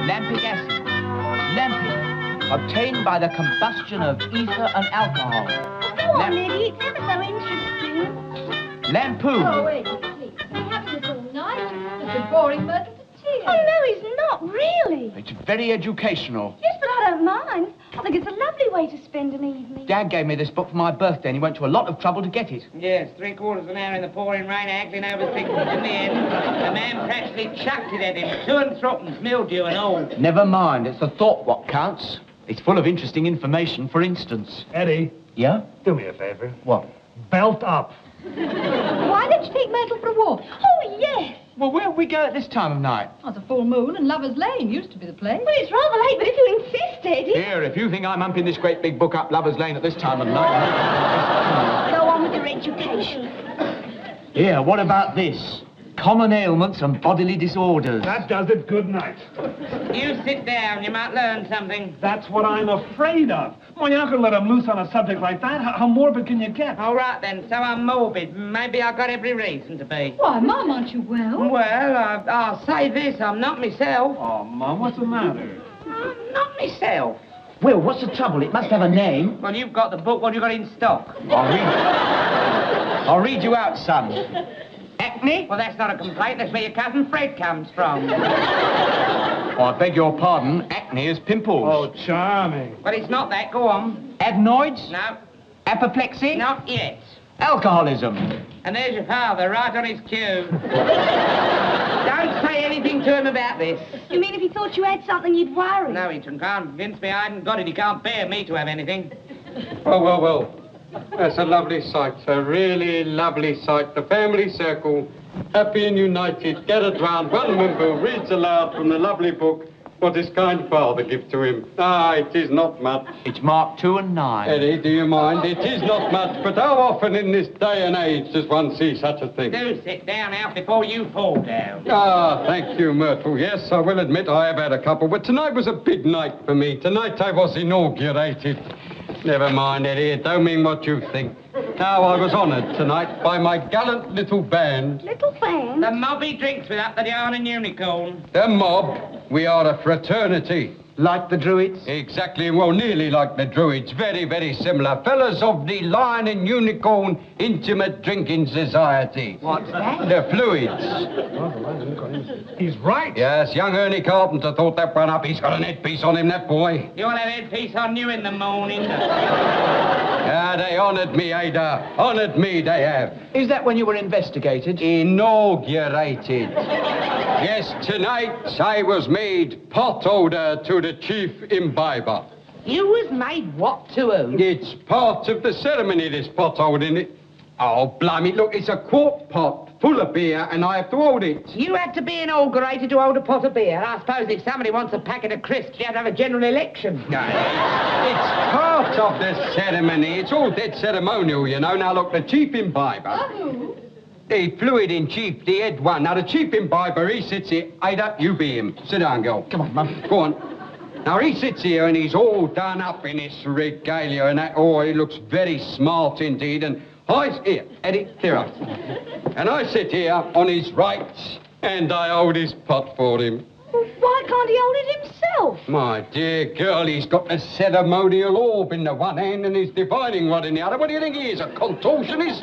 Lampic acid. Lamping. Obtained by the combustion of ether and alcohol. Go on, Liddy. It's ever so interesting. Lampoon. Oh, wait, please. We have this all night. It's a boring Myrtle to tears. Oh, no, he's not, really. It's very educational. Yes, but I don't mind. I think it's a lovely way to spend an evening. Dad gave me this book for my birthday and he went to a lot of trouble to get it. Yes, 3/4 of an hour in the pouring rain, haggling over sixpence in the end. The man practically chucked it at him. 2 and 3/4, mildew and all. Never mind, it's the thought what counts. It's full of interesting information, for instance. Eddie. Yeah? Do me a favor. What? Belt up. Why don't you take Myrtle for a walk? Oh, yes. Well, where we go at this time of night? Oh, it's a full moon and Lover's Lane used to be the place. Well, it's rather late, but if you insist, Eddie. Here, if you think I'm humping this great big book up Lover's Lane at this time of night... Go on with your education. Here, what about this? Common ailments and bodily disorders. That does it. Good night. You sit down, you might learn something. That's what I'm afraid of. Well, you're not going to let him loose on a subject like that. How morbid can you get? All right, then, so I'm morbid. Maybe I've got every reason to be. Why, Mum, aren't you well? Well, I'll say this, I'm not myself. Oh, Mum, what's the matter? I'm not myself. Will, what's the trouble? It must have a name. Well, you've got the book. What have you got in stock? I'll read you out, son. Acne? Well, that's not a complaint. That's where your cousin Fred comes from. Oh, I beg your pardon. Acne is pimples. Oh, charming. But it's not that. Go on. Adenoids? No, Apoplexy? not yet. Alcoholism? And there's your father, right on his cue. Don't say anything to him about this. You mean if he thought you had something, you'd worry? No, he can't convince me I haven't got it. He can't bear me to have anything. Well. That's a lovely sight, a really lovely sight. The family circle, happy and united, gathered round one member who reads aloud from the lovely book what his kind father gives to him. Ah, it is not much. It's marked 2 and 9. Eddie, do you mind? It is not much, but how often in this day and age does one see such a thing? Do sit down, Alf, before you fall down. Ah, thank you, Myrtle. Yes, I will admit I have had a couple, but tonight was a big night for me. Tonight I was inaugurated. Never mind, Eddie, it don't mean what you think. Now, I was honoured tonight by my gallant little band. Little band? The mob he drinks with up the Yarn and Unicorn. The mob. We are a fraternity. Like the Druids? Exactly, well, nearly like the Druids. Very, very similar. Fellas of the Lion and Unicorn Intimate Drinking Society. What's that? The fluids. He's right. Yes, young Ernie Carpenter thought that one up. He's got an headpiece on him, that boy. You'll have headpiece on you in the morning. Yeah, they honoured me, Ada. Honoured me, they have. Is that when you were investigated? Inaugurated. Yes, tonight I was made pot holder to the chief imbiber. You was made what to who? It's part of the ceremony, this pot holding it. Oh, blimey, look, it's a quart pot full of beer and I have to hold it. You had to be inaugurated to hold a pot of beer. I suppose if somebody wants a packet of crisps, you have to have a general election. No, it's part of the ceremony. It's all dead ceremonial, you know. Now, look, the chief imbiber... The fluid in chief, the head one. Now, the chief imbiber, he sits here. Ada, you be him. Sit down, girl. Come on, Mum. Go on. Now, he sits here and he's all done up in his regalia and that. Oh, he looks very smart indeed. And here, Eddie, clear up. And I sit here on his right and I hold his pot for him. Well, why can't he hold it himself? My dear girl, he's got the ceremonial orb in the one hand and his divining rod in the other. What do you think he is, a contortionist?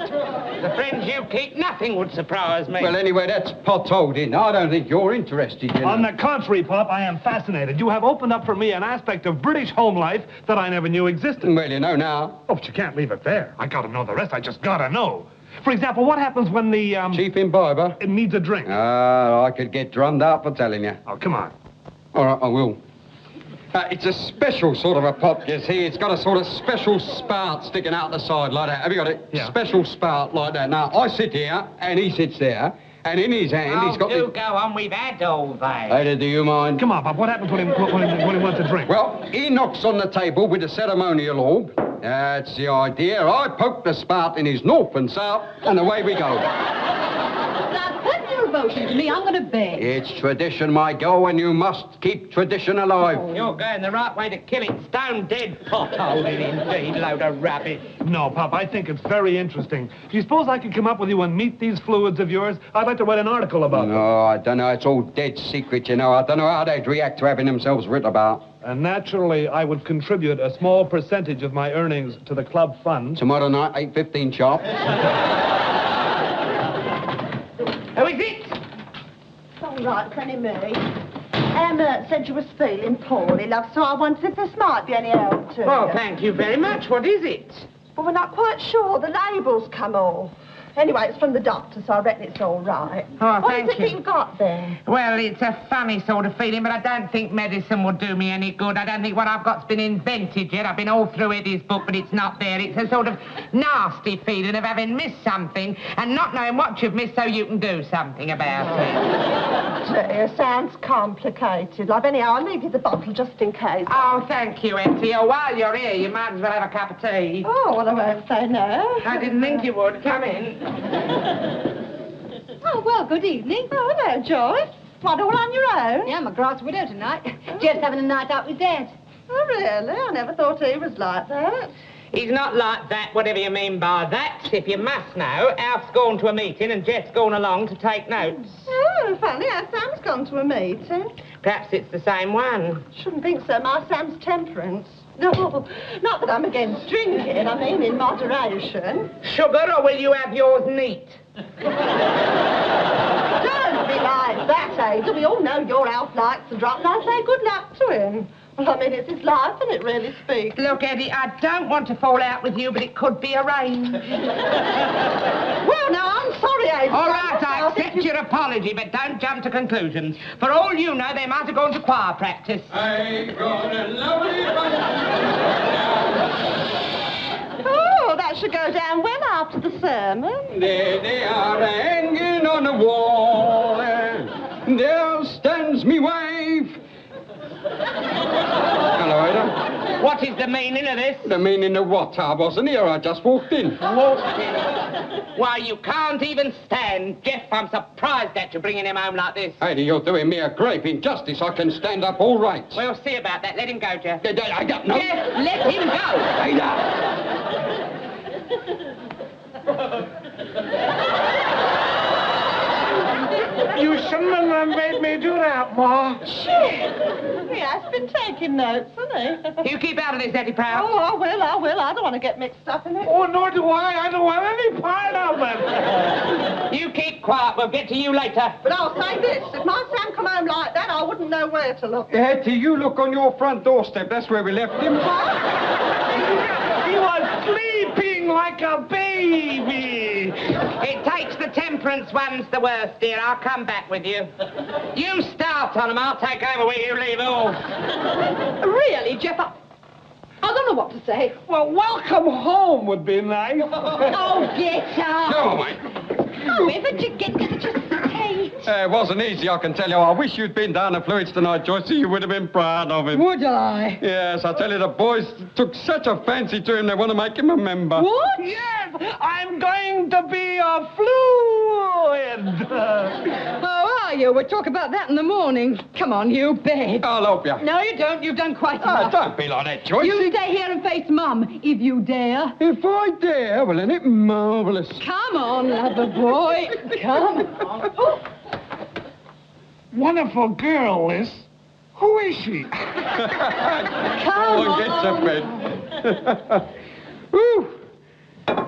The friends you keep, nothing would surprise me. Well, anyway, that's pot holding. I don't think you're interested, you know. On the contrary, Pop, I am fascinated. You have opened up for me an aspect of British home life that I never knew existed. Well, you know now. Oh, but you can't leave it there. I gotta know the rest. I just gotta know. For example, what happens when the, Chief imbiber? It needs a drink? I could get drummed out for telling you. Oh, come on. All right, I will. It's a special sort of a pot, you see. It's got a sort of special spout sticking out the side like that. Have you got it? Yeah. Special spout like that. Now, I sit here, and he sits there, and in his hand he's got do go on, we've had all that. Ada, do you mind? Come on, Pop. What happens when he wants a drink? Well, he knocks on the table with the ceremonial orb. That's the idea. I poke the spout in his north and south, and away we go. Now, put your devotion to me. I'm going to bed. It's tradition, my girl, and you must keep tradition alive. You're going the right way to kill it. Stone dead. Pot-holding indeed. Load of rubbish. No, Pop, I think it's very interesting. Do you suppose I could come up with you and meet these fluids of yours? I'd like to write an article about them. No, I don't know. It's all dead secret, you know. I don't know how they'd react to having themselves written about. And naturally, I would contribute a small percentage of my earnings to the club fund. Tomorrow night, 8:15 sharp. Who is it? All right, it's only me. Emma said you was feeling poorly, love, so I wondered if this might be any help to you. Oh, thank you very much. What is it? Well, we're not quite sure. The label's come off. Anyway, it's from the doctor, so I reckon it's all right. Oh, what thank is it you. that you've got there? Well, it's a funny sort of feeling, but I don't think medicine will do me any good. I don't think what I've got's been invented yet. I've been all through Eddie's book, but it's not there. It's a sort of nasty feeling of having missed something and not knowing what you've missed so you can do something about it. Dear, sounds complicated. Love, anyhow, I'll leave you the bottle just in case. Oh, thank you, Hetty. Oh, while you're here, you might as well have a cup of tea. Oh, well, I won't say no. I didn't think you would. Come in. Oh, well, good evening. Oh, hello, Joyce. What, all on your own? Yeah, I'm a grass widow tonight. Just having a night out with Dad. Oh, really? I never thought he was like that. He's not like that, whatever you mean by that. If you must know, Alf's gone to a meeting and Jeff's gone along to take notes. Oh, funny how Sam's gone to a meeting. Perhaps it's the same one. Shouldn't think so. My Sam's temperance. No, not that I'm against drinking. I mean in moderation. Sugar, or will you have yours neat? Don't be like that, Ada. We all know your Alf likes to drop, and I say good luck to him. Well, I mean, it's his life, and it really speaks. Look, Eddie, I don't want to fall out with you, but it could be arranged. Well, now, I'm sorry, Ada. All right, I accept your apology, but don't jump to conclusions. For all you know, they might have gone to choir practice. I got a lovely Oh, that should go down well after the sermon. There they are hanging on the wall. There stands me wife. Hello, Ada. What is the meaning of this? The meaning of what? I wasn't here. I just walked in. Walked in. Why, you can't even stand. Jeff, I'm surprised at you bringing him home like this. Ada, you're doing me a grave injustice. I can stand up all right. We'll see about that. Let him go, Jeff. I don't know. Jeff, let him go. You shouldn't have made me do that, Ma. He has been taking notes, hasn't he? You keep out of this, Eddie Prout. Oh, I will. I don't want to get mixed up in it. Oh, nor do I. I don't want any part of it. You keep quiet. We'll get to you later. But I'll say this, if my Sam come home like that, I wouldn't know where to look. Hetty, you look on your front doorstep. That's where we left him. He was sleeping like a baby. It takes the temperance ones the worst, dear. I'll come back with you. You start on them. I'll take over where you leave off. Really, Jeff, I don't know what to say. Well, welcome home would be nice. Oh, get out. No, mate. Oh, where did you get to such a state? It wasn't easy, I can tell you. I wish you'd been down at Fluids tonight, Joyce. You would have been proud of him. Would I? Yes, I tell you, the boys took such a fancy to him, they want to make him a member. What? Yes, I'm going to be a fluid. Oh, are you? We'll talk about that in the morning. Come on, you bed. I'll help you. No, you don't. You've done quite enough. Don't be like that, Joyce. You stay here and face Mum, if you dare. If I dare, well, isn't it marvellous? Come on, lover boy. Come on. Oh. Wonderful girl, this. Who is she? Come on, get to bed. Whew.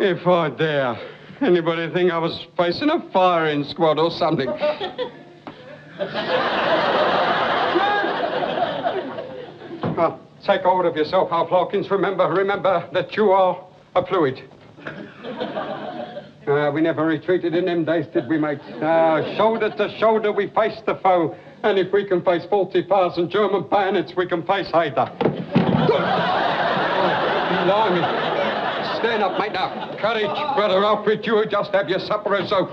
If I dare. Anybody think I was facing a firing squad or something? Well, take hold of yourself, Alf Larkins. Remember that you are a fluid. We never retreated in them days, did we, mate? Shoulder to shoulder, we face the foe. And if we can face 40,000 German bayonets, we can face Haida. Blimey. Stand up, mate, now. Courage, brother Alfred. You just have your supper or so.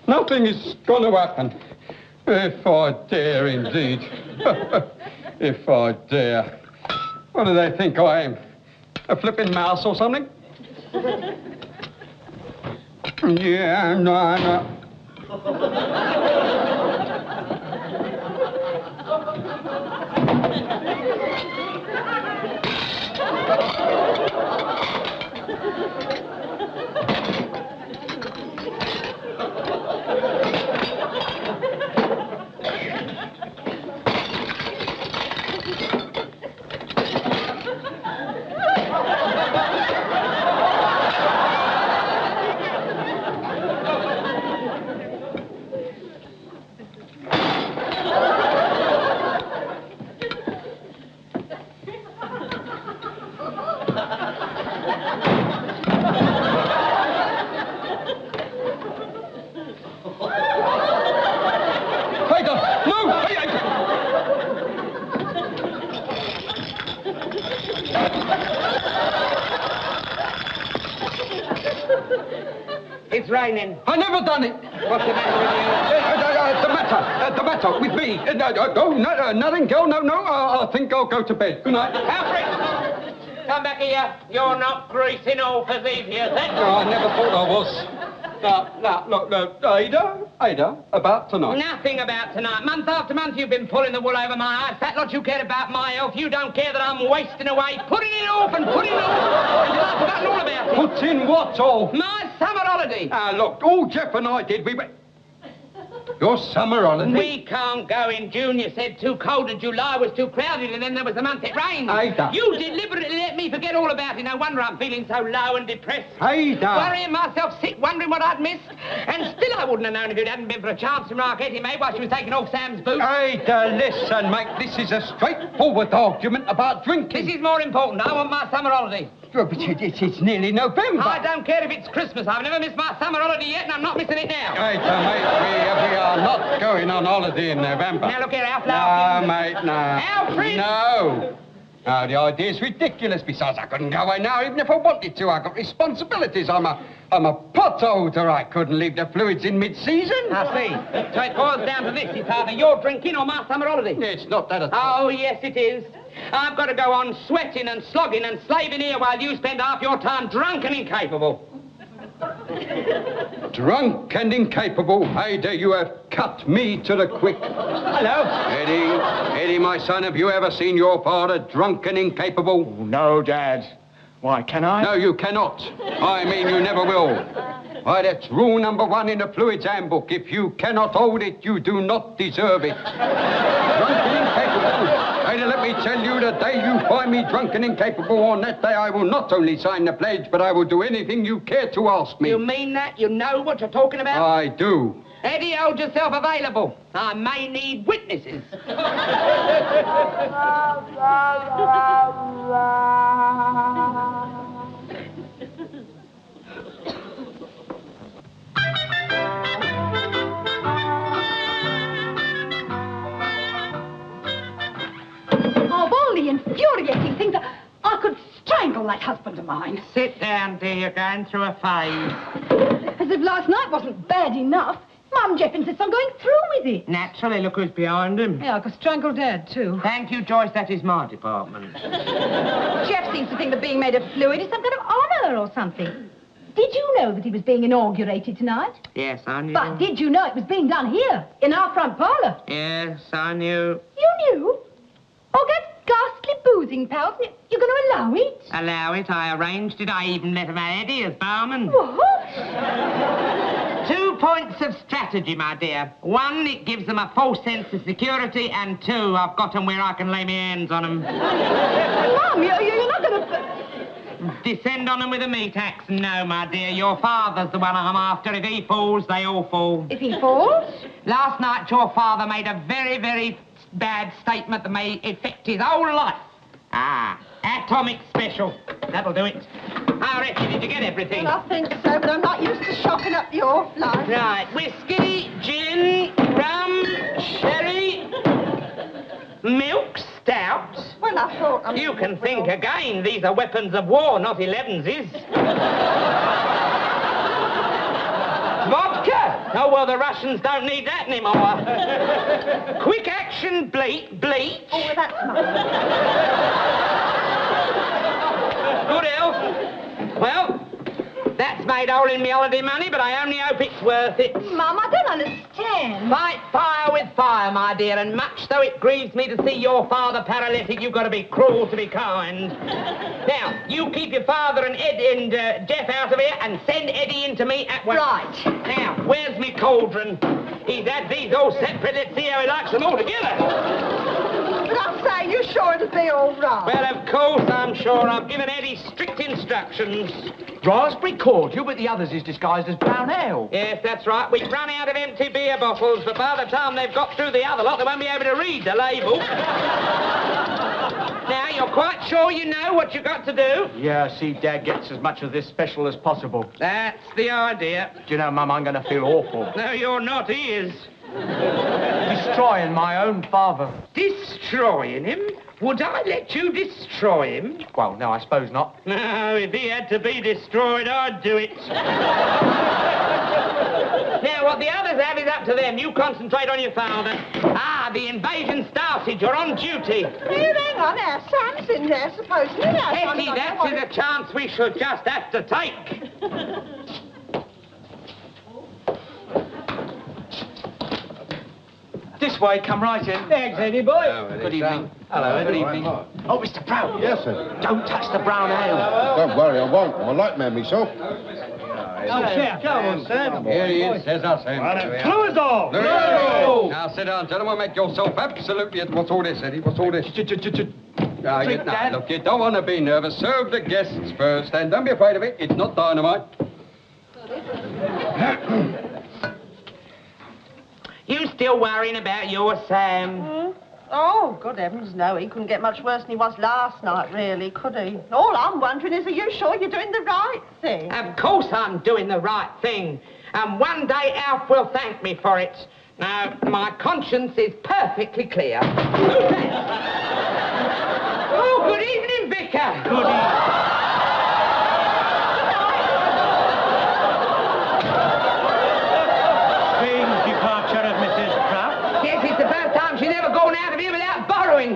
Nothing is going to happen. If I dare, indeed. If I dare. What do they think I am? A flipping mouse or something? Yeah, no. It's raining. I never done it. What's the matter with you? The matter with me. Nothing, girl, no. I think I'll go to bed. Good night. Alfred! Come back here. You're not greasing off as easy as that. No, I never thought I was. Look, Ada, about tonight. Nothing about tonight. Month after month you've been pulling the wool over my eyes. That lot you cared about my health. You don't care that I'm wasting away, putting it off and putting it off. You've forgotten all about it. Put in what all? My summer holiday. Look, all Jeff and I did, we went... Your summer holiday? We can't go in June. You said too cold and July was too crowded, and then there was the month it rained. Ada. You deliberately let me forget all about it. No wonder I'm feeling so low and depressed. Ada. Worrying myself sick, wondering what I'd missed. And still I wouldn't have known if it hadn't been for a chance remark Hetty made while she was taking off Sam's boots. Ada, listen, mate. This is a straightforward argument about drinking. This is more important. I want my summer holiday. Oh, but it's nearly November. I don't care if it's Christmas. I've never missed my summer holiday yet, and I'm not missing it now. Ada, mate, we are not going on holiday in November. Now, look here, Alf. No, mate, no. Alfred! No. No, the idea's ridiculous. Besides, I couldn't go away now, even if I wanted to. I've got responsibilities. I'm a pot holder. I couldn't leave the fluids in mid-season. I see. So it boils down to this. It's either your drinking or my summer holiday. It's not that at all. Oh, yes, it is. I've got to go on sweating and slogging and slaving here while you spend half your time drunk and incapable. Drunk and incapable. Ada, you have cut me to the quick. Hello. Eddie, my son, have you ever seen your father drunk and incapable? No, Dad. Why, can I? No, you cannot. I mean, you never will. Why, that's rule number 1 in the Fluids Handbook. If you cannot hold it, you do not deserve it. Drunk and incapable. Ada, let me tell you, the day you find me drunk and incapable, on that day I will not only sign the pledge, but I will do anything you care to ask me. You mean that? You know what you're talking about? I do. Eddie, hold yourself available. I may need witnesses. Of all the infuriating things, I could strangle that husband of mine. Sit down, dear. You're going through a phase. As if last night wasn't bad enough. Mum Jeff insists I'm going through with it. Naturally, look who's behind him. Yeah, I could strangle Dad, too. Thank you, Joyce. That is my department. Jeff seems to think that being made of fluid is some kind of honour or something. Did you know that he was being inaugurated tonight? Yes, I knew. But did you know it was being done here, in our front parlour? Yes, I knew. You knew? Oh, that ghastly boozing pals, you're going to allow it? Allow it. I arranged it. I even let him have Eddie as barman. What? 2 points of strategy, my dear. 1, it gives them a false sense of security, and 2, I've got them where I can lay my hands on them. Mum, you're not going to... Descend on them with a meat axe? No, my dear. Your father's the one I'm after. If he falls, they all fall. If he falls? Last night, your father made a very, very bad statement that may affect his whole life. Atomic special. That'll do it. How reckon, did you get everything? Well, I think so, but I'm not used to shopping up your line. Right, whiskey, gin, rum, sherry, milk, stout. Well, I thought... You can think again. These are weapons of war, not 11s. Vodka! Oh, well, the Russians don't need that anymore. Quick action bleach. Oh, well, that's mine. Good health. Well, that's made hole in me holiday money, but I only hope it's worth it. Mum, I don't understand. Fight fire with fire, my dear, and much though it grieves me to see your father paralytic, you've got to be cruel to be kind. Now, you keep your father and Ed and Jeff out of here and send Eddie in to me at once. Right. Now, where's me cauldron? He's had these all separate. Let's see how he likes them all together. But I'm saying, you sure it'll be all right? Well, of course, I'm sure. I've given Eddie strict instructions. Raspberry cordial, but the others is disguised as brown ale. Yes, that's right. We've run out of empty beer bottles, but by the time they've got through the other lot, they won't be able to read the label. Now, you're quite sure you know what you've got to do? Yeah, see, Dad gets as much of this special as possible. That's the idea. Do you know, Mum, I'm going to feel awful. No, you're not. He is. Destroying my own father. Destroying him? Would I let you destroy him? Well, no, I suppose not. No, if he had to be destroyed, I'd do it. Now, what the others have is up to them. You concentrate on your father. Ah, the invasion started. You're on duty. Here, hang on now. Sam's in there, supposedly. Now, Hetty, that is a chance we should just have to take. This way, come right in. Thanks, Eddie boy. Good evening. Hello, good evening. Oh, Mr. Prout. Yes, sir. Don't touch the brown ale. Don't worry, I won't. I'm a light man myself. Oh, Sam, come on, Sam. Here he is. There's us, Sam. Fluids off! Now, sit down, gentlemen. Make yourself absolutely... What's all this, Eddie? What's all this? Now, look, you don't want to be nervous. Serve the guests first, and don't be afraid of it. It's not dynamite. You still worrying about your Sam? Oh, good heavens, no. He couldn't get much worse than he was last night, really, could he? All I'm wondering is, are you sure you're doing the right thing? Of course I'm doing the right thing. And one day Alf will thank me for it. Now, my conscience is perfectly clear. Who's that? Oh, good evening, Vicar. Good evening.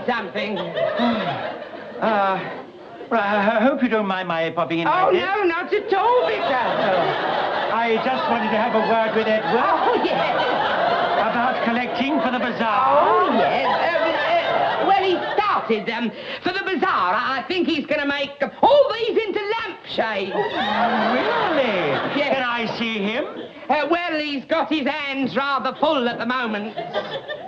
Something. I hope you don't mind my popping in like this. No, not at all, Vicar. I just wanted to have a word with Edward. Oh, yes. About collecting for the bazaar. Oh, yes. Well, he started. For the bazaar, I think he's going to make all these into lampshades. Really? Yes. Can I see him? Well, he's got his hands rather full at the moment.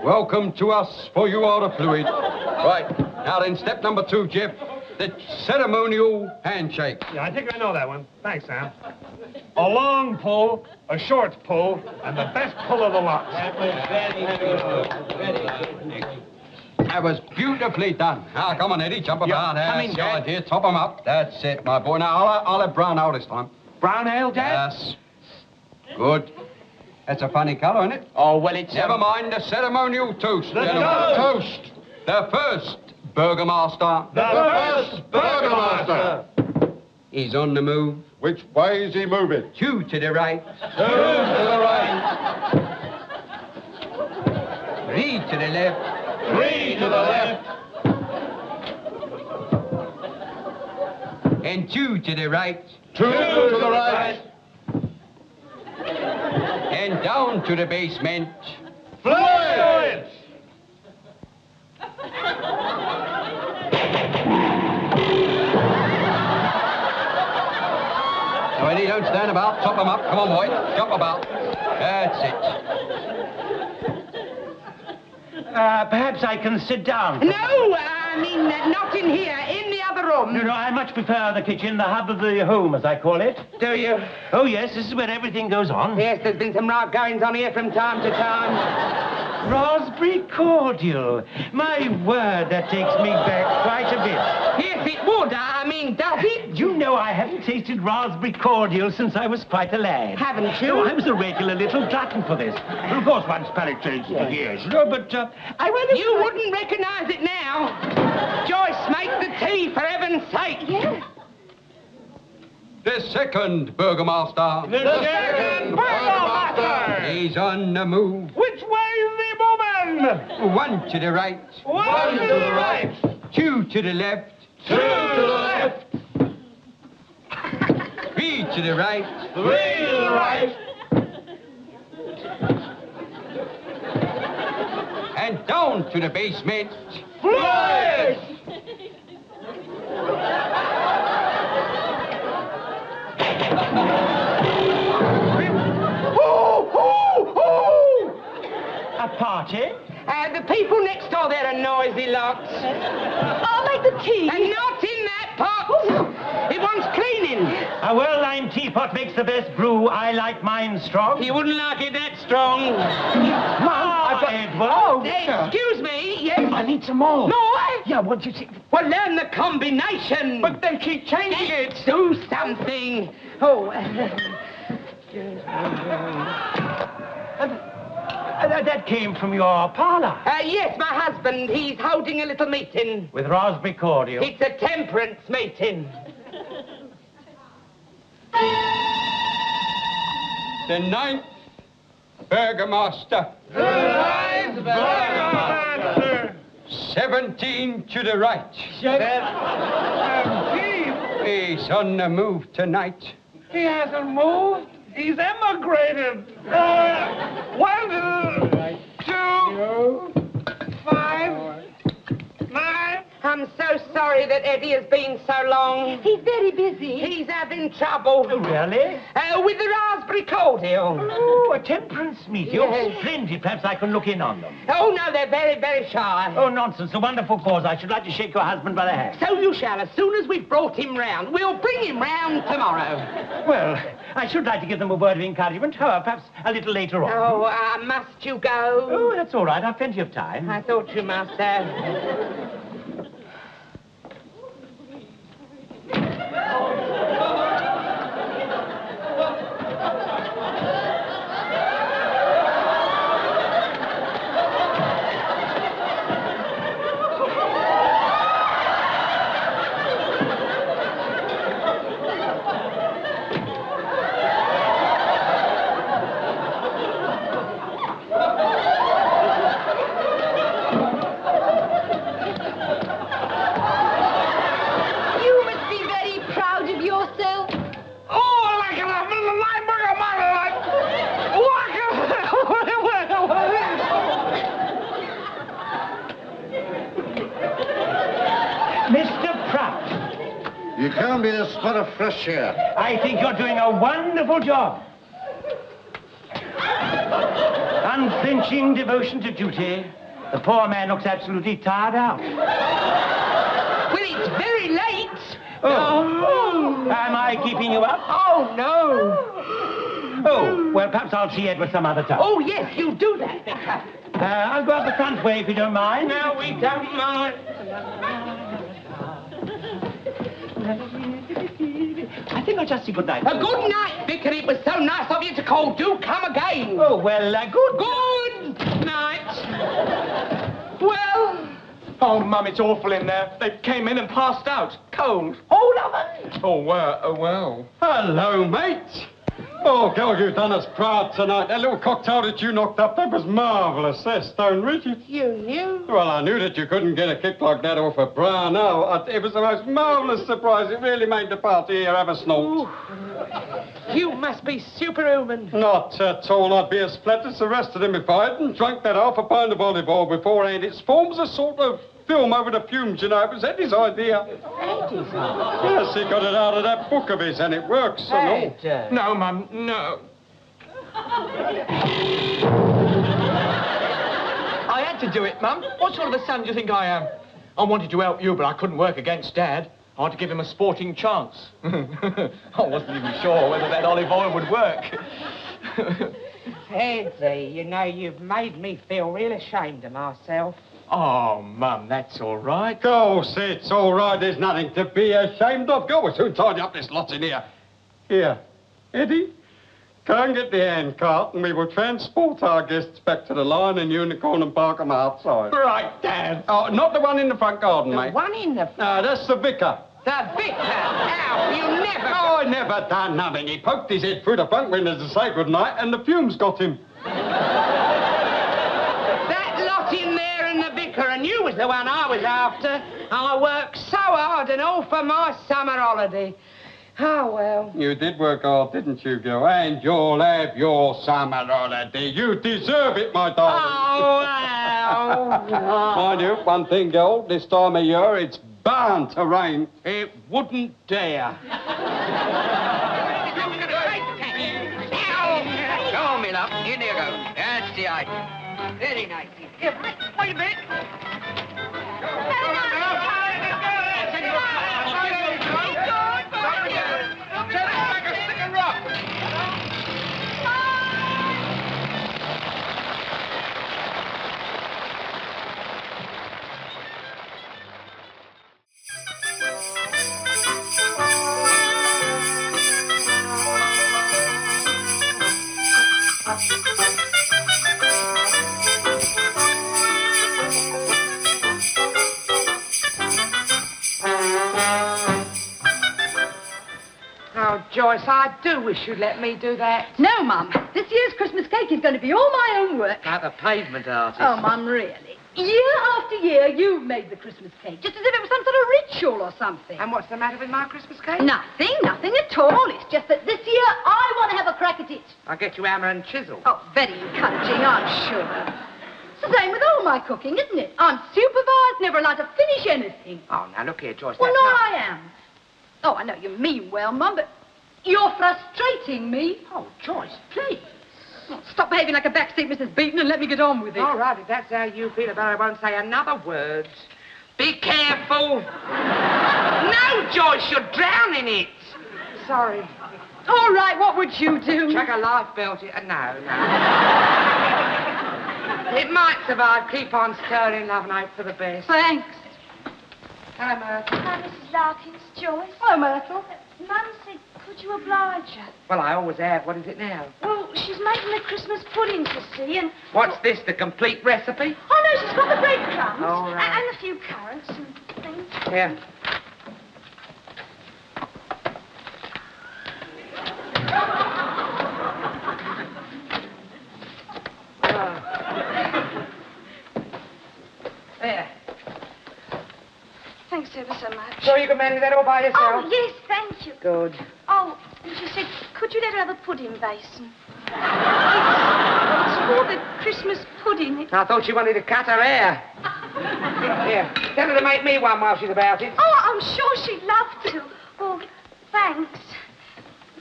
Welcome to us, for you are the fluid. Right, now then, step number 2, Jeff. The ceremonial handshake. Yeah, I think I know that one. Thanks, Sam. A long pull, a short pull, and the best pull of the lot. That was very good. That was beautifully done. Now, come on, Eddie, jump about. come in, That's the Dad. idea. Top 'em up. That's it, my boy. Now, I'll have brown ale this time. Brown ale, Dad? Yes. Good. That's a funny colour, isn't it? Oh, well, it's... Never mind the ceremonial toast, gentlemen. toast. The first burgomaster The first burgomaster. is on the move. Which way is he moving? 2 to the right, 2 to the right, 3 to the left, 3 to the left, and 2 to the right, 2 to the right. and down to the basement. Fluids! Now, Eddie, don't stand about. Top 'em up. Come on, boy. Jump about. That's it. Perhaps I can sit down. No, I mean, not in here, in the other room. No, I much prefer the kitchen, the hub of the home, as I call it. Do you? Oh, yes, this is where everything goes on. Yes, there's been some right goings on here from time to time. Raspberry cordial. My word, that takes me back quite a bit. Yes, it would. I mean, does it? You know, I haven't tasted raspberry cordial since I was quite a lad. Haven't you? No, I was a regular little glutton for this. Well, of course, one's palate changes for years, you know, but I went... You wouldn't recognise it now. Joyce, make the tea, for heaven's sake. Yes. The second burgomaster. The second burgomaster. He's on the move. Which way is he moving? 1 to the right, 1 to the right, 2 to the left, 2 to the left, 3 to to the right. 3 to the right. And down to the basement. Fluid! A party? The people next door, they're a noisy lot. I'll make the tea. And not in that pot. It wants cleaning. A well-lined teapot makes the best brew. I like mine strong. You wouldn't like it that strong. Edward. Excuse me, yes? I need some more. More? Yeah, what do you see? Well, learn the combination. But they keep changing it. Do something. Oh, That came from your parlour. yes, my husband. He's holding a little meeting. With raspberry cordial. It's a temperance meeting. The 9th Burgomaster. The 9th Burgomaster. 17 to the right. 17? He's on the move tonight. He hasn't moved. He's emigrated. 1, 2, 5, 9. I'm so sorry that Eddie has been so long. He's very busy. He's having trouble. Oh, really? With the raspberry cordial. Oh, a temperance meeting. Yes. Oh, splendid. Perhaps I can look in on them. Oh, no, they're very, very shy. Oh, nonsense. A wonderful cause. I should like to shake your husband by the hand. So you shall, as soon as we've brought him round. We'll bring him round tomorrow. Well, I should like to give them a word of encouragement. However, perhaps a little later on. Oh, must you go? Oh, that's all right. I've plenty of time. I thought you must have. You can't be a spot of fresh air. I think you're doing a wonderful job. Unflinching devotion to duty. The poor man looks absolutely tired out. Well, it's very late. Oh. Am I keeping you up? Oh, no. Oh, well, perhaps I'll see Edward some other time. Oh, yes, you do that, Vicar. I'll go out the front way if you don't mind. No, we don't mind. I think I'll just say good night. Good night, Vicar. It was so nice of you to call. Do come again. Oh, well, good. Good night. Well... Oh, Mum, it's awful in there. They came in and passed out. Cold. All of them? Oh, well. Hello, mate. Oh, God, you've done us proud tonight. That little cocktail that you knocked up, that was marvellous. That's stone rigid. You knew? Well, I knew that you couldn't get a kick like that off a bra. No, it was the most marvellous surprise. It really made the party here have a snort. You must be superhuman. Not at all. I'd be as flat as the rest of them if I hadn't drunk that half a pint of olive oil beforehand. It forms a sort of film over the fumes, you know. It was Hetty's idea. Hetty's idea? Yes, he got it out of that book of his, and it works. No, Mum, no. I had to do it, Mum. What sort of a son do you think I am? I wanted to help you, but I couldn't work against Dad. I had to give him a sporting chance. I wasn't even sure whether that olive oil would work. Hetty, you know, you've made me feel real ashamed of myself. Oh, Mum, that's all right. Go, say it's all right. There's nothing to be ashamed of. Go, we'll soon tidy up this lot in here. Here, Eddie, go and get the handcart and we will transport our guests back to the Lion and Unicorn and park them outside. Right, Dad. Oh, not the one in the front garden, mate. The one in the front? No, that's the vicar. The vicar? How? You never... Oh, I never done nothing. He poked his head through the front window to say goodnight and the fumes got him. That lot in there and the vicar, and you was the one I was after. I worked so hard and all for my summer holiday. Oh, well. You did work hard, didn't you, girl? And you'll have your summer holiday. You deserve it, my darling. Oh, well. Mind you, one thing, girl, this time of year, it's bound to rain. It wouldn't dare. Go on, me love. In you go. That's the idea. Very nice. Here, wait a minute. Oh, Joyce, I do wish you'd let me do that. No, Mum. This year's Christmas cake is going to be all my own work. Like the pavement artist. Oh, Mum, really? Year after year, you've made the Christmas cake, just as if it was some sort of ritual or something. And what's the matter with my Christmas cake? Nothing at all. It's just that this year I want to have a crack at it. I'll get you hammer and chisel. Oh, very encouraging, I'm sure. It's the same with all my cooking, isn't it? I'm supervised, never allowed to finish anything. Oh, now look here, Joyce. Well, that's nor not... I am. Oh, I know you mean well, Mum, but you're frustrating me. Oh, Joyce, please. Oh, stop behaving like a backseat Mrs. Beaton and let me get on with it. All right, if that's how you feel about it, I won't say another word. Be careful. No, Joyce, you're drowning it. Sorry. All right, what would you do? Chuck a life belt in. No. It might survive. Keep on stirring, love, and hope for the best. Thanks. Hello, Myrtle. Hi, Mrs. Larkins. Joyce. Hello, Myrtle. Mum said, could you oblige her? Well, I always have. What is it now? Well, she's making the Christmas pudding to see, and... What's this, the complete recipe? Oh, no, she's got the breadcrumbs. All right. And a few carrots and things. Here. There. Thanks ever so much. So you can manage that all by yourself? Oh, yes, thank you. Good. Oh, and she said, could you let her have a pudding basin? It's for the Christmas pudding. I thought she wanted to cut her hair. Here, tell her to make me one while she's about it. Oh, I'm sure she'd love to. Oh, thanks.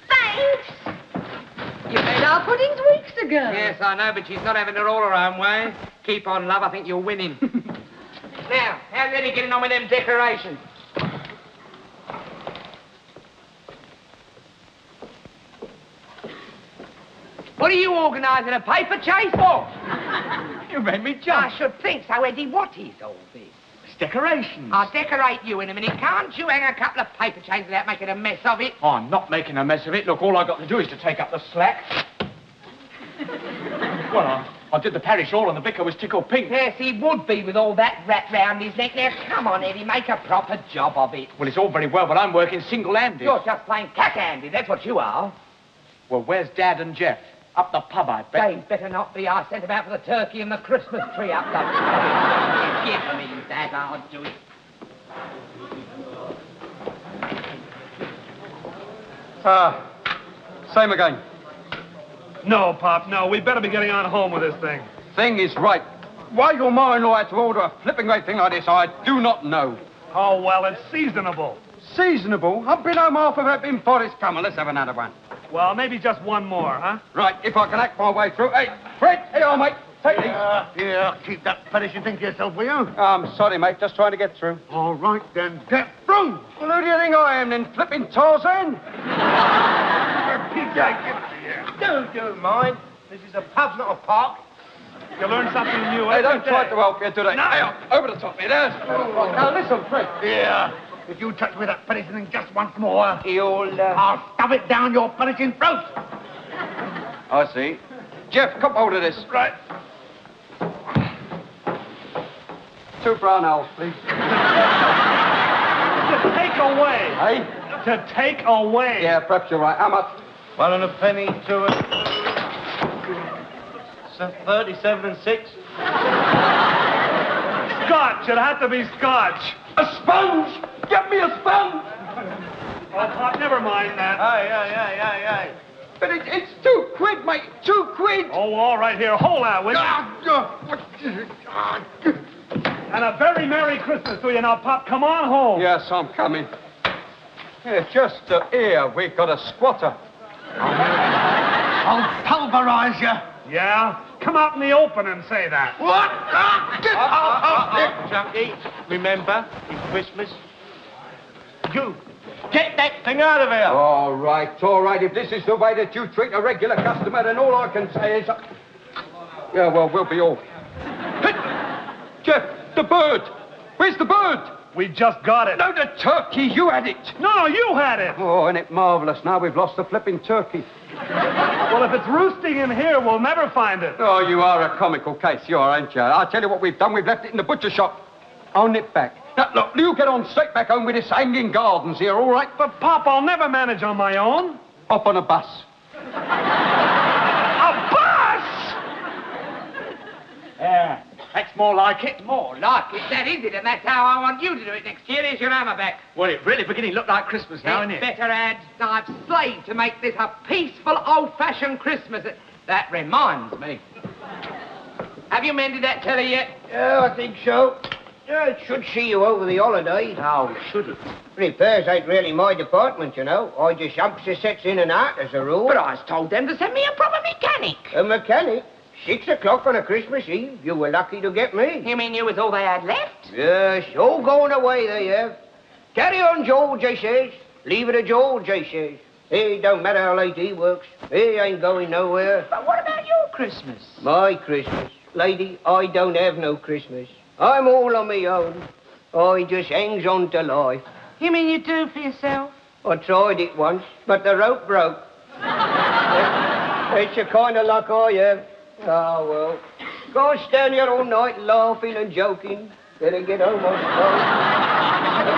Thanks. You made our puddings weeks ago. Yes, I know, but she's not having it all her own way. Keep on, love. I think you're winning. Now, how's Hetty getting on with them decorations? What are you organising a paper chase for? You made me jump. I should think so, Eddie. What is all this? It's decorations. I'll decorate you in a minute. Can't you hang a couple of paper chains without making a mess of it? Oh, I'm not making a mess of it. Look, all I've got to do is to take up the slack. Well, I did the parish hall and the vicar was tickled pink. Yes, he would be with all that wrapped round his neck. Now, come on, Eddie, make a proper job of it. Well, it's all very well, but I'm working single-handed. You're just plain cack-handed, that's what you are. Well, where's Dad and Jeff? Up the pub, I bet. They'd better not be. I sent them out for the turkey and the Christmas tree up the pub. Give me that, I'll do it. Same again. No, Pop, no. We better be getting on home with this thing. Thing is right. Why your mother-in-law had to order a flipping great thing like this, I do not know. Oh, well, it's seasonable. Seasonable? I've been home half of it before this. Come on, let's have another one. Well, maybe just one more, huh? Right, if I can act my way through. Hey, Fred, here you are, mate. Take these. Here, keep that perishing thing to yourself, will you? I'm sorry, mate. Just trying to get through. All right, then. Get through! Well, who do you think I am, then? Flipping Tarzan? Don't mind. This is a pub, not a park. You learn something new Hey, every don't try day. to help you, do they? No. Hey, over the top, it is. Right, now, listen, Fred. Here. If you touch me with that perishing thing just once more, You'll, I'll stuff it down your perishing throat. I see. Jeff, come hold of this. Right. 2 brown owls, please. To take away. Hey? To take away. Yeah, perhaps you're right. How much? 1 and a penny to it. 37 and 6. Scotch. It had to be scotch. A sponge! Get me a sponge! Pop, never mind that. Aye. But it's £2, mate. £2. Oh, all right here. Hold that, will you? And a very Merry Christmas to you now, Pop. Come on home. Yes, I'm coming. Yeah, just here, we've got a squatter. I'll pulverise you. Yeah? Come out in the open and say that. What? Junkie, remember, it's Christmas. You, get that thing out of here. All right. If this is the way that you treat a regular customer, then all I can say is... Yeah, well, we'll be off. Jeff, the bird. Where's the bird? We just got it. No, the turkey. You had it. No, you had it. Oh, isn't it marvellous? Now we've lost the flipping turkey. Well, if it's roosting in here, we'll never find it. Oh, you are a comical case, you are, ain't you? I'll tell you what we've done. We've left it in the butcher shop. I'll nip back. Now, look, you get on straight back home with this hanging gardens here, all right? But, Pop, I'll never manage on my own. Hop on a bus. A bus? That's more like it. More like it, that is it, and that's how I want you to do it next year. Here's your hammer back. Well, it's really beginning to look like Christmas now, isn't it? Better add, I've slaved to make this a peaceful, old-fashioned Christmas. That reminds me. Have you mended that telly yet? Yeah, I think so. Yeah, it should see you over the holidays. Oh, should it? Repairs ain't really my department, you know. I just humps the sets in and out as a rule. But I told them to send me a proper mechanic. A mechanic? 6 o'clock on a Christmas Eve. You were lucky to get me. You mean you was all they had left? Yes, all going away they have. Carry on, George, I says. Leave it to George, I says. It don't matter how late he works. He ain't going nowhere. But what about your Christmas? My Christmas? Lady, I don't have no Christmas. I'm all on my own. I just hangs on to life. You mean you do for yourself? I tried it once, but the rope broke. It's the kind of luck I have. Oh, well. Go stand here all night laughing and joking. Better get home on time.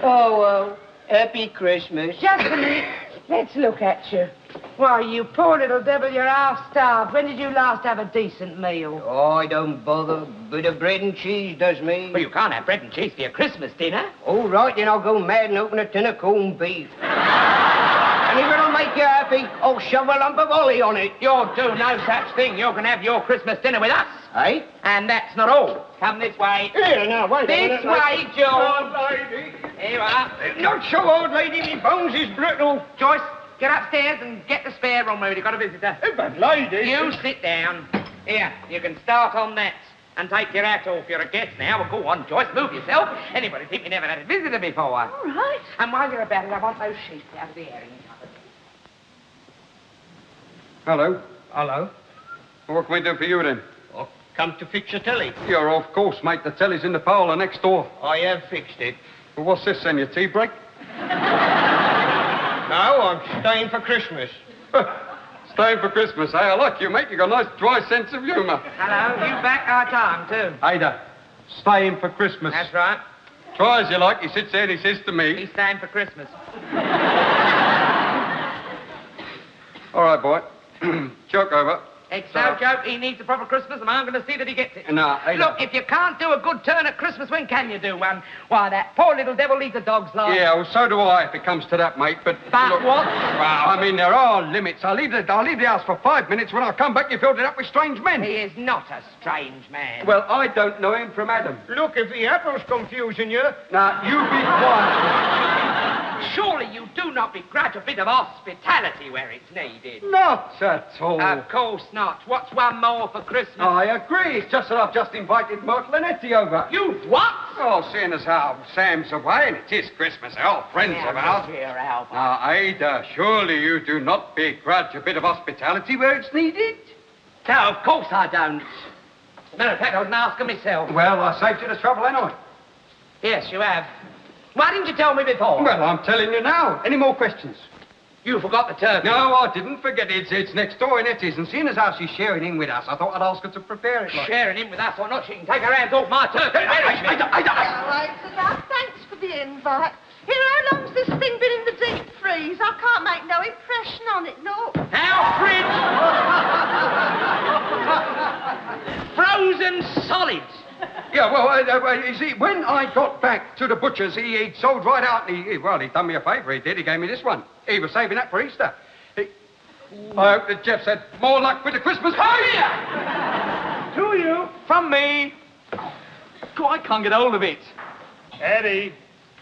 Oh, well. Happy Christmas. Just a minute. Let's look at you. Why, you poor little devil, you're half-starved. When did you last have a decent meal? Oh, I don't bother. Bit of bread and cheese does me. Well, you can't have bread and cheese for your Christmas dinner. All right, then I'll go mad and open a tin of corned beef. And if it'll make you happy, I'll shove a lump of holly on it. You'll do no such thing. You can have your Christmas dinner with us. Eh? And that's not all. Come this way. Here, now, wait a minute. This way, George. Old lady. Here you are. Not so, old lady. Me bones is brittle. Joyce, get upstairs and get the spare room where you've got a visitor. But, lady... You sit down. Here, you can start on that. And take your hat off. You're a guest now. Well, go on, Joyce, move yourself. Anybody think we never had a visitor before? All right. And while you're about it, I want those sheets out of the airing cupboard. Hello. Hello. What can we do for you, then? Oh, come to fix your telly. You're off course, mate. The telly's in the parlour next door. I have fixed it. Well, what's this, then? Your tea break? No, I'm staying for Christmas. Staying for Christmas, eh? I like you, mate. You got a nice dry sense of humour. Hello, you back our time, too. Ada, staying for Christmas. That's right. Try as you like. He sits there and he says to me... He's staying for Christmas. All right, boy. Joke over. It's no joke. He needs a proper Christmas, and I'm going to see that he gets it. No, Ada. Look, if you can't do a good turn at Christmas, when can you do one? Why, that poor little devil leads a dog's life. Yeah, well, so do I, if it comes to that, mate. But look, what? Well, I mean, there are limits. I'll leave the house for 5 minutes. When I come back, you filled it up with strange men. He is not a strange man. Well, I don't know him from Adam. Look, if the apple's confusing you... Now, you be quiet. Surely you do not begrudge a bit of hospitality where it's needed. Not at all. Of course not. What's one more for Christmas? I agree. It's just that I've just invited Myrtle and Hetty over. You what? Oh, seeing as how Sam's away and it is Christmas, they're all friends of ours. Now, Ada, surely you do not begrudge a bit of hospitality where it's needed? No, of course I don't. As a matter of fact, I was asking myself. Well, I saved you the trouble anyway. Yes, you have. Why didn't you tell me before? Well, I'm telling you now. Any more questions? You forgot the turkey. No, I didn't forget it. It's next door in Hetty's, and seeing as how she's sharing in with us, I thought I'd ask her to prepare it. Sharing in with us or not, she can take her hands off my turkey. All right, so now, thanks for the invite. Here, how long's this thing been in the deep freeze? I can't make no impression on it, look. Now, Fridge! Frozen solids. Yeah, well, you see, when I got back to the butcher's, he'd sold right out, and he'd done me a favour, he did. He gave me this one. He was saving that for Easter. I hope that Jeff said, more luck with the Christmas pie! To you. From me. God, I can't get hold of it. Eddie,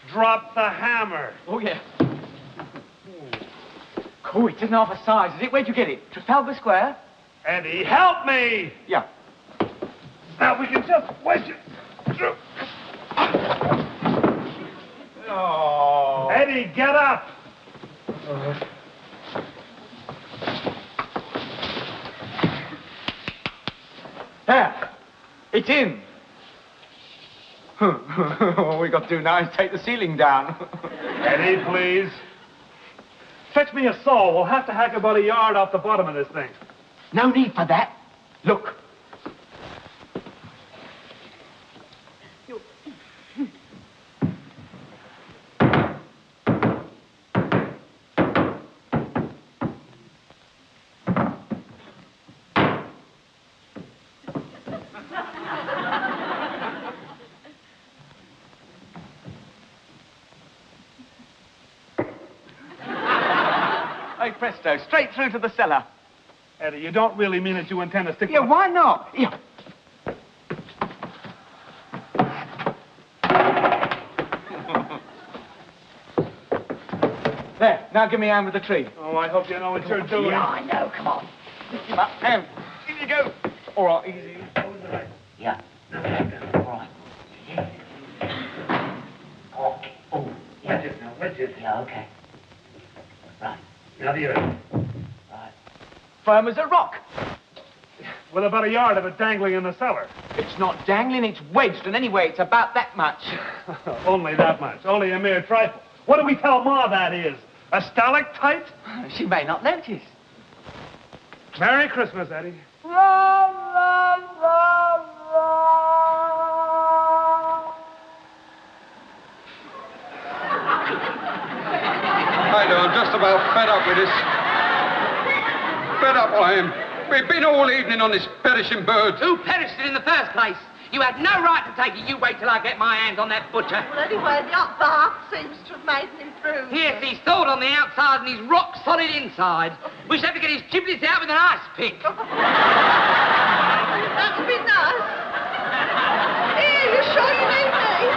drop the hammer. Oh, yeah. Oh, it isn't half a size, is it? Where'd you get it? Trafalgar Square? Eddie, help me! Yeah. Now we can just wedge it through. Oh. Eddie, get up! There. It's in. All we got to do now is take the ceiling down. Eddie, please. Fetch me a saw. We'll have to hack about a yard off the bottom of this thing. No need for that. Look. Hey, presto, straight through to the cellar. Eddie, you don't really mean that you intend to stick... Yeah, why not? Yeah. There, now give me a hand with the tree. Oh, I hope you know what you're doing. Yeah, I know, come on. Lift him up, and here you go. All right, easy. Yeah. All right. Okay. Oh, yeah. Wedge it. Yeah, okay. Right. Now the earth. Right. Firm as a rock. With about a yard of it dangling in the cellar. It's not dangling, it's wedged, and anyway, it's about that much. Only that much. Only a mere trifle. What do we tell Ma that is? A stalactite? She may not notice. Merry Christmas, Eddie. I know, I'm just about fed up with this. Fed up I am. We've been all evening on this perishing bird. Who perished it in the first place? You had no right to take it. You wait till I get my hands on that butcher. Well, anyway, the up bath seems to have made an improvement. Yes, he's thawed on the outside and he's rock solid inside. We should have to get his giblets out with an ice pick. That would be nice. Here, you sure you need me?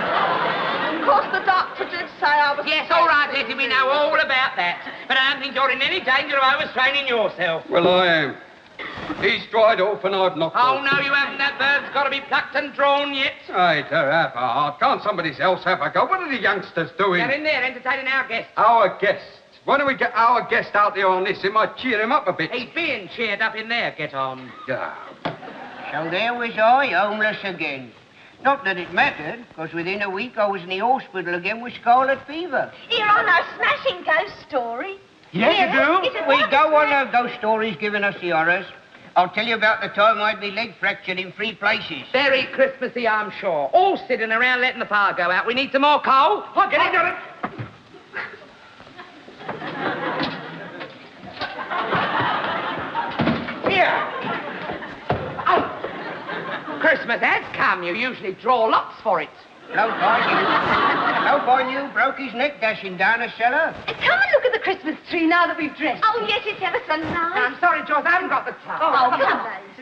Of course, the doctor did say I was... Yes, all right, Hetty, we know all about that. But I don't think you're in any danger of overstraining yourself. Well, I am. He's dried off and I've knocked Oh, off. no, you haven't. That bird's got to be plucked and drawn yet. Hey, to have a heart. Can't somebody else have a go? What are the youngsters doing? They're in there entertaining our guests. Our guest. Why don't we get our guest out there on this? It might cheer him up a bit. He's being cheered up in there, get on. Yeah. So there was I, homeless again. Not that it mattered, because within a week I was in the hospital again with scarlet fever. Here on our smashing ghost story. Yes, you do? We go on our ghost stories giving us the horrors. I'll tell you about the time I had my leg fractured in 3 places. Very Christmassy, I'm sure. All sitting around letting the fire go out. We need some more coal. I'll get it, got it. Here. Oh. Christmas has come. You usually draw lots for it. Bloke I knew broke his neck dashing down a cellar. Come and look at the Christmas tree now that we've dressed. Oh, yes, it's ever so nice. I'm sorry, Joyce, I haven't got the time. Oh,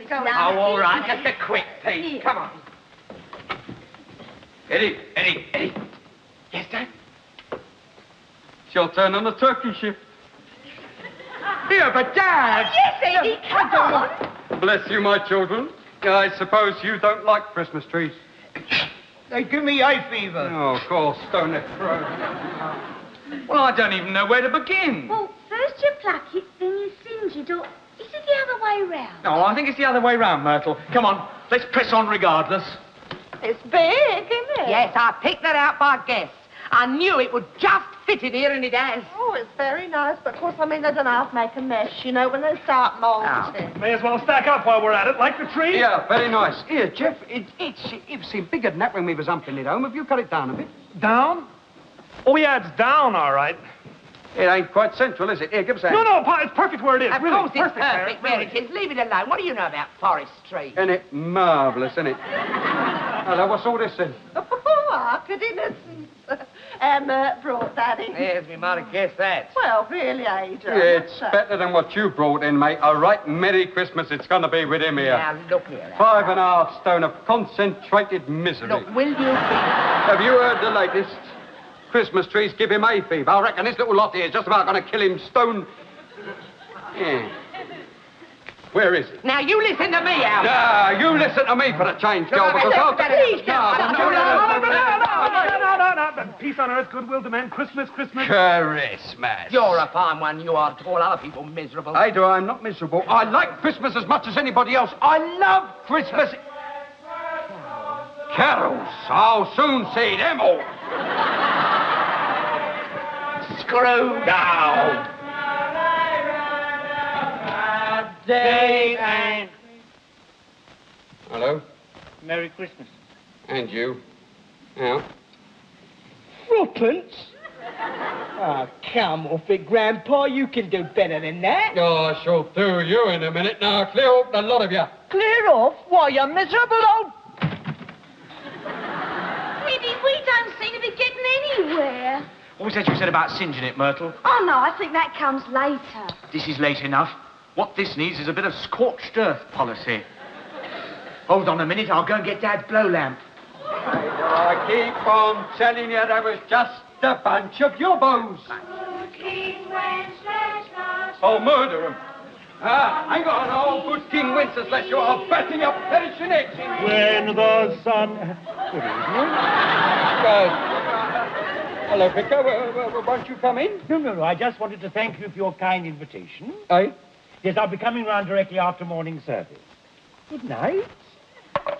come on. Oh, all right, just a quick piece. Come on. Eddie. Yes, Dad? It's your turn on the turkey shift. Here, but Dad! Oh, yes, Eddie, come on. Bless you, my children. I suppose you don't like Christmas trees. They give me hay fever. Oh, of course, don't it, Prout? Well, I don't even know where to begin. Well, first you pluck it, then you singe it, or is it the other way round? No, I think it's the other way round, Myrtle. Come on, let's press on regardless. It's big, isn't it? Yes, I picked that out by guess. I knew it would just fit in here, and it has. Oh, it's very nice, but of course, I mean, they don't have to make a mess, you know, when they start molting. May as well stack up while we're at it, like the tree. Yeah, very nice. Here, Jeff, it seemed bigger than that when we was humping it home. Have you cut it down a bit? Down? Oh, yeah, it's down, all right. It ain't quite central, is it? Here, give us a hand. No, Pa, it's perfect where it is. Of really, course it's perfect where really. it is. Leave it alone. What do you know about Forest Street? Isn't it marvellous, isn't it? Hello, what's all this then? Oh, good innocence. Myrtle brought that in. Yes, we might have guessed that. Well, really, Ada. It's better than what you brought in, mate. A right Merry Christmas it's going to be with him here. Now, look here. 5.5 stone of concentrated misery. Look, will you be... Have you heard the latest? Christmas trees give him hay fever. I reckon this little lot here is just about going to kill him stone... Yeah. Where is he? Now, you listen to me, Al. Ah, you listen to me for a change, Joe, because I'll... Please, No. Peace on earth, goodwill to men, Christmas. Christmas. You're a fine one. You are to call other people miserable. Ada, I'm not miserable. I like Christmas as much as anybody else. I love Christmas. Carols. I'll soon see them all. Screw down. And... Hello? Merry Christmas. And you. Out. Threepence? Oh, come off it, Grandpa. You can do better than that. Oh, I shall do you in a minute. Now, clear off the lot of you. Clear off? Why, you miserable old... Really, we don't seem to be getting anywhere. What was that you said about singeing it, Myrtle? Oh, no, I think that comes later. This is late enough. What this needs is a bit of scorched earth policy. Hold on a minute, I'll go and get Dad's blow lamp. I keep on telling you there was just a bunch of yobbos. Oh, murder 'em. I ain't got an old good King Wenceslas. You are betting your perishing eggs. When the sun... Good evening. Hello, Vicar. Won't you come in? No. I just wanted to thank you for your kind invitation. Eh? Yes, I'll be coming round directly after morning service. Good night.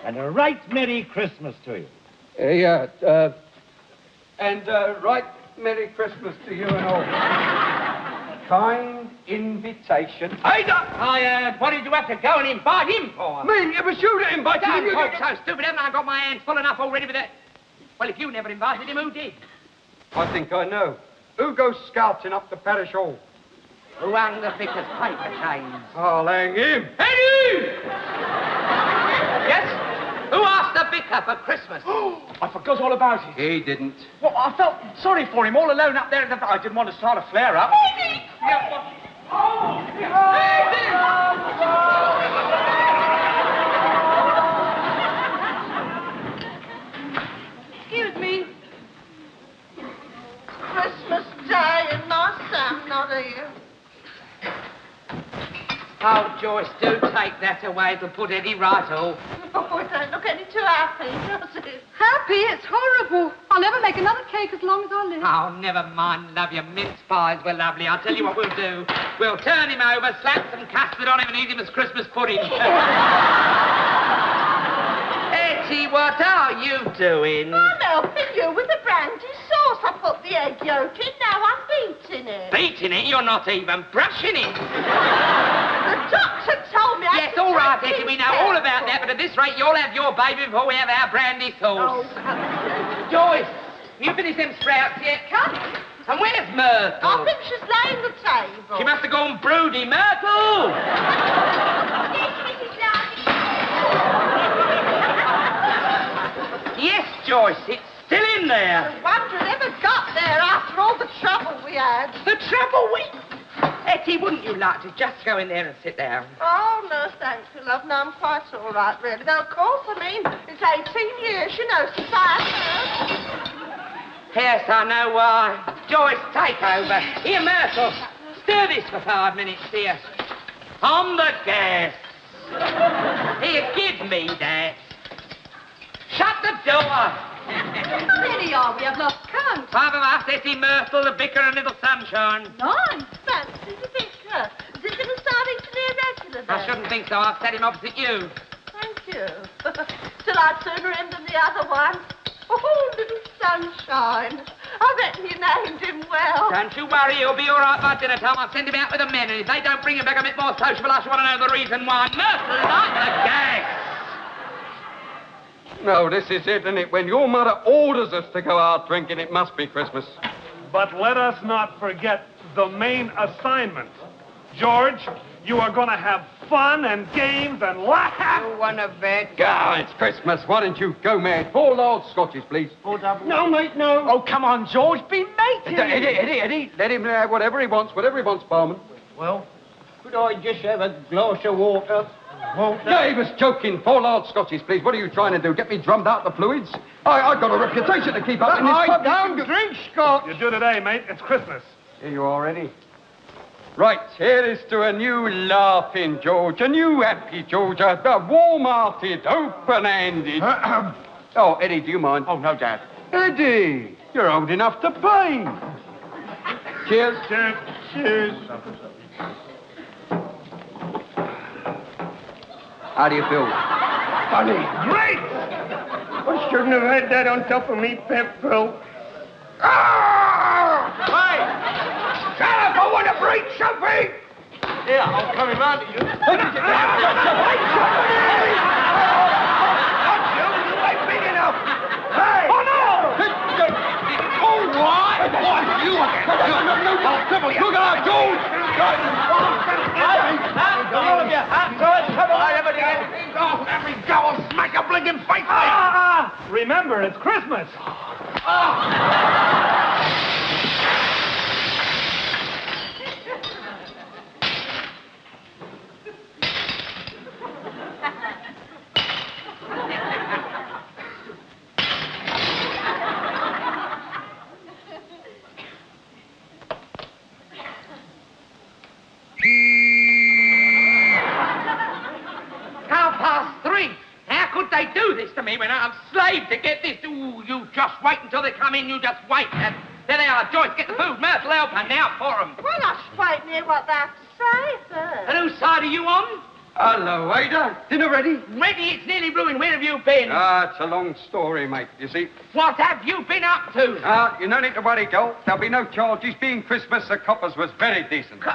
And a right Merry Christmas to you. Right Merry Christmas to you and all. Kind invitation. Ada! What did you have to go and invite him for? Me? It was you that invited him. Don't talk so stupid. Haven't I got my hands full enough already with that? Well, if you never invited him, who did? I think I know. Who goes scouting up the parish hall? Who hung the vicar's paper chains? I'll hang him. Hetty! Yes? Who asked the vicar for Christmas? I forgot all about it. He didn't. Well, I felt sorry for him all alone up there in the... I didn't want to start a flare-up. Excuse me. Christmas Day and my Sam not here. Oh, Joyce, do take that away. It'll put Eddie right off. Oh, it don't look any too happy, does it? Happy? It's horrible. I'll never make another cake as long as I live. Oh, never mind, love. Your mince pies were lovely. I'll tell you what we'll do. We'll turn him over, slap some custard on him, and eat him as Christmas pudding. Hetty, what are you doing? I'm helping you with the brandy sauce. I put the egg yolk in, now I'm beating it. Beating it? You're not even brushing it. The doctor told me I Yes, all right, Hetty, we know all about that, but at this rate, you'll have your baby before we have our brandy sauce. Oh, Joyce, you finished them sprouts yet? Come. And where's Myrtle? I think she's laying the table. She must have gone broody. Myrtle! Yes, Mrs. Larkins. Yes, Joyce, it's still in there. I wonder it ever got there after all the trouble we had. The trouble we... Hetty, wouldn't you like to just go in there and sit down? Oh, no, thank you, love. No, I'm quite all right, really. Though, of course, I mean, it's 18 years, you know, since I had her. Yes, I know why. Joyce, take over. Here, Myrtle, stir this for 5 minutes, dear. On the gas. Here, give me that. Shut the door. Really are we? I've lost count. 5 of us, Hetty, Myrtle, the vicar, and little Sunshine. Nice. Fancy the vicar. Is it going to start eating here regular then? I shouldn't think so. I've set him opposite you. Thank you. Still, I'd sooner him than the other one. Oh, little Sunshine. I reckon you named him well. Don't you worry, he'll be all right by dinner time. I'll send him out with the men, and if they don't bring him back a bit more sociable, I shall want to know the reason why. Myrtle, light the gas. No, this is it, isn't it? When your mother orders us to go out drinking, it must be Christmas. But let us not forget the main assignment. George, you are going to have fun and games and laugh. You want to bet? God, it's Christmas. Why don't you go mad? 4 large Scotches, please. 4 double. No, mate, no. Oh, come on, George. Be matey. Eddie. Let him have whatever he wants, barman. Well, could I just have a glass of water? No, he was joking. 4 large Scotches, please. What are you trying to do? Get me drummed out the fluids? I've got a reputation to keep up in this pub. I don't drink Scotch. You do today, mate. It's Christmas. Here you are, Eddie. Right, here is to a new laughing George, a new happy George, a warm-hearted, open-handed... Oh, Eddie, do you mind? Oh, no, Dad. Eddie, you're old enough to pay. Cheers. Cheers. Cheers. How do you feel? Funny. Great! I shouldn't have had that on top of me pep pill. Hey! Shut up! I want to break something! Yeah, I'm coming round to you. You ain't big enough! Hey! Oh, no! All right! What, you again? No, trouble you! Look out, George! All of you, hands on, come on, everybody. Let me go, I'll smack a blinking face! Remember, it's Christmas. They do this to me when I'm slave to get this. Ooh, you just wait until they come in, you just wait. And there they are. Joyce, get the food. Myrtle, help her now for them. Well, I should wait and hear what they have to say first. And whose side are you on? Hello, Ada. Dinner ready? Ready, it's nearly ruined. Where have you been? It's a long story, mate, you see. What have you been up to? You no need to worry, Joel. There'll be no charges. Being Christmas, the coppers was very decent. Where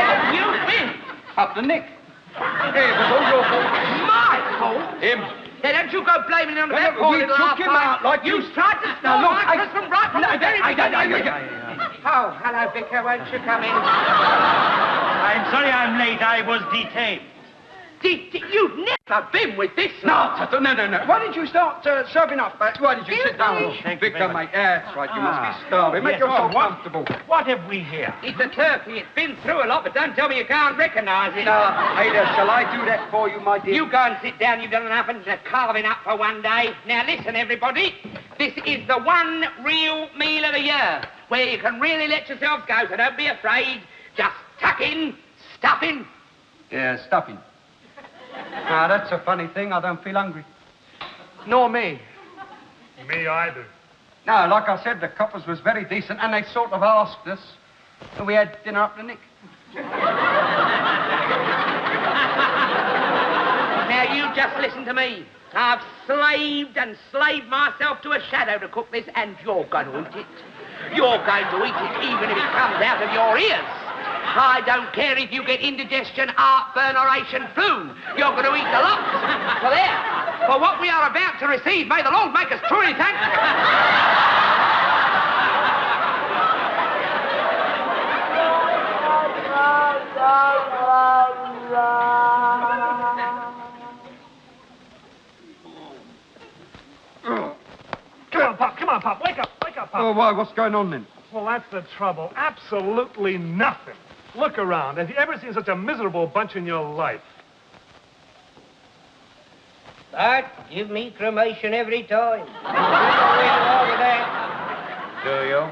have you been? Up the nick. Hey, it was all your fault. My fault? Him. Now, don't you go blaming it on that We poor little took him out like you tried to steal my Christmas right from the very beginning. Oh, hello, Vicar. Won't you come in? I'm sorry I'm late. I was detained. You've never been with this lot. No. Why did you start serving up? Why did you sit down? Victor, mate. That's right. You must be starving. Make yourself comfortable. What have we here? It's a turkey. It's been through a lot, but don't tell me you can't recognise it. No, Ada, shall I do that for you, my dear? You go and sit down. You've done enough and carving up for one day. Now, listen, everybody. This is the one real meal of the year where you can really let yourselves go, so don't be afraid. Just tuck in, stuffing. Yeah, stuffing. Now, that's a funny thing. I don't feel hungry. Nor me. Me either. No, like I said, the coppers was very decent, and they sort of asked us, and we had dinner up the nick. Now, you just listen to me. I've slaved and slaved myself to a shadow to cook this, and you're going to eat it. You're going to eat it even if it comes out of your ears. I don't care if you get indigestion, heartburn, or Asian flu. You're going to eat the lot. So there. For what we are about to receive, may the Lord make us truly thankful. Come on, Pop. Wake up, Pop. Oh, why? What's going on, then? Well, that's the trouble. Absolutely nothing. Look around. Have you ever seen such a miserable bunch in your life? But give me cremation every time. Do you?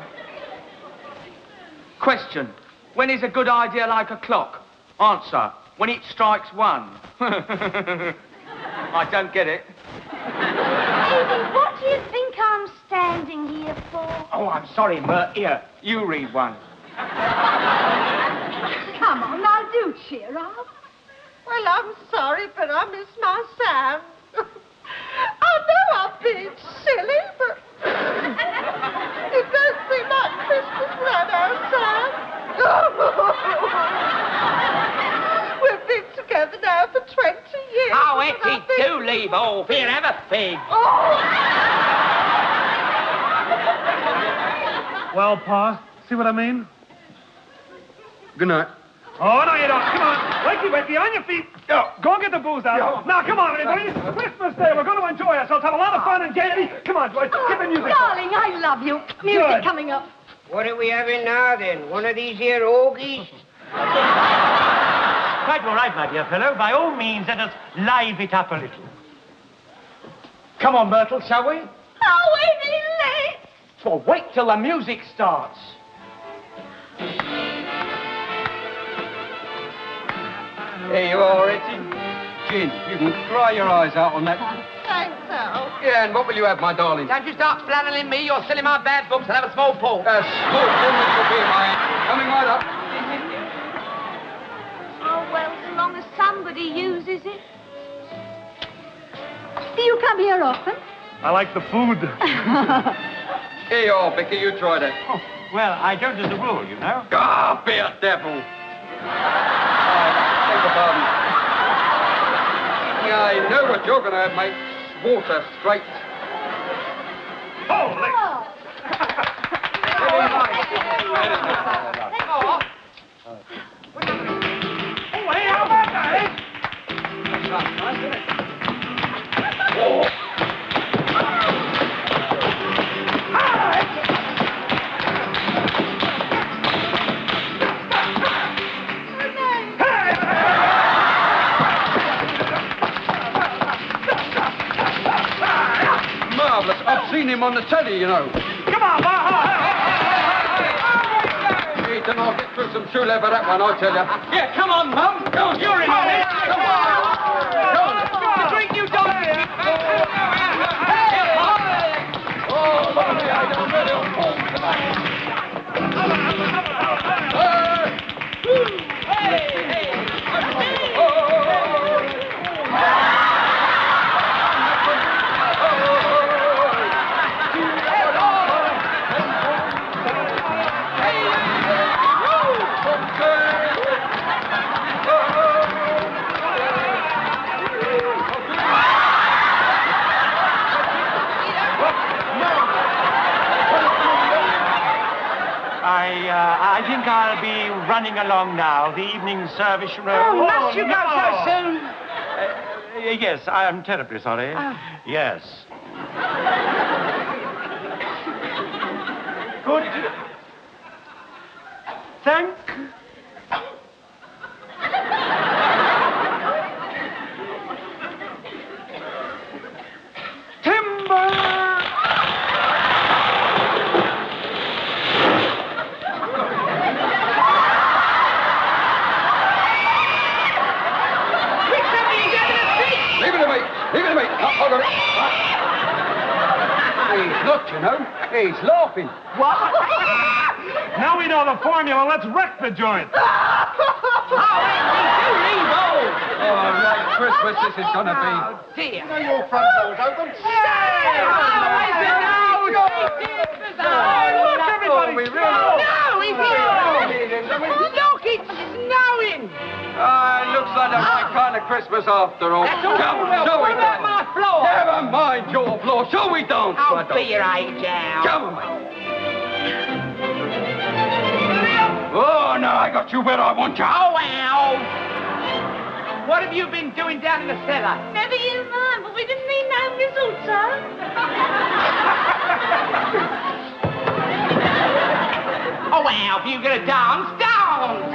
Question. When is a good idea like a clock? Answer. When it strikes 1. I don't get it. Baby, what do you think I'm standing here for? Oh, I'm sorry, Mert. Here, you read one. Come on, now do cheer up. Well, I'm sorry, but I miss my Sam. I know I've been silly, but it don't seem like Christmas without our Sam. We've been together now for 20 years. Oh, Hetty, do leave off. Here, have a fig. Well, Pa, see what I mean? Good night. Oh, no, you don't. Come on. Wakey, on your feet. Go and get the booze out. Now, come on, everybody. It's Christmas Day. We're going to enjoy ourselves, have a lot of fun and gaiety. Come on, Joyce. Get the music. Darling, I love you. Music Good. coming up. What are we having now, then? One of these here orgies? Quite all right, my dear fellow. By all means, let us live it up a little. Come on, Myrtle, shall we? Oh, we're late. Well, wait till the music starts. Here you are, Hetty. Gin, you can cry your eyes out on that. Thanks, Al. Yeah, and what will you have, my darling? Don't you start flanneling me. You're selling my bad books. I'll have a small pull. Small thing it will be, my aunt. Coming right up. Oh, well, so long as somebody uses it. Do you come here often? I like the food. Here you are, Vicky. You try that. Oh, well, I don't as a rule, you know. Ah, be a devil. Beg your pardon. Yeah, I know what you're going to have, mate. Water, straight. Holy! Oh, hey, how about that, eh? That's nice, isn't it? Marvellous. I've seen him on the telly, you know. Come on, He did not get through some shoe leather, that one, I tell you. Yeah, come on, Mum. Go on, you're in on it. Come on. The drink you don't. Oh, lovely, I don't really hold tonight. I think I'll be running along now. The evening service, you know. Oh, must you go so soon? Yes, I am terribly sorry. Yes. Good. Thank. Timber! I'll go. He's not, you know. He's laughing. What? Now we know the formula. Let's wreck the joint. Oh, right, Christmas this is going to be. Oh, dear. You know your front door's open. Look, it's snowing. It looks like the right kind of Christmas after all. That's all Come, well. shall we What about dance? my floor? Never mind your floor. Shall we dance? Oh, my dog? be your age out. Come on, mate. Oh, now I got you where I want you. Oh, well. What have you been doing down in the cellar? Never you mind, but we didn't need no results, Oh, well, if you're going to dance, dance.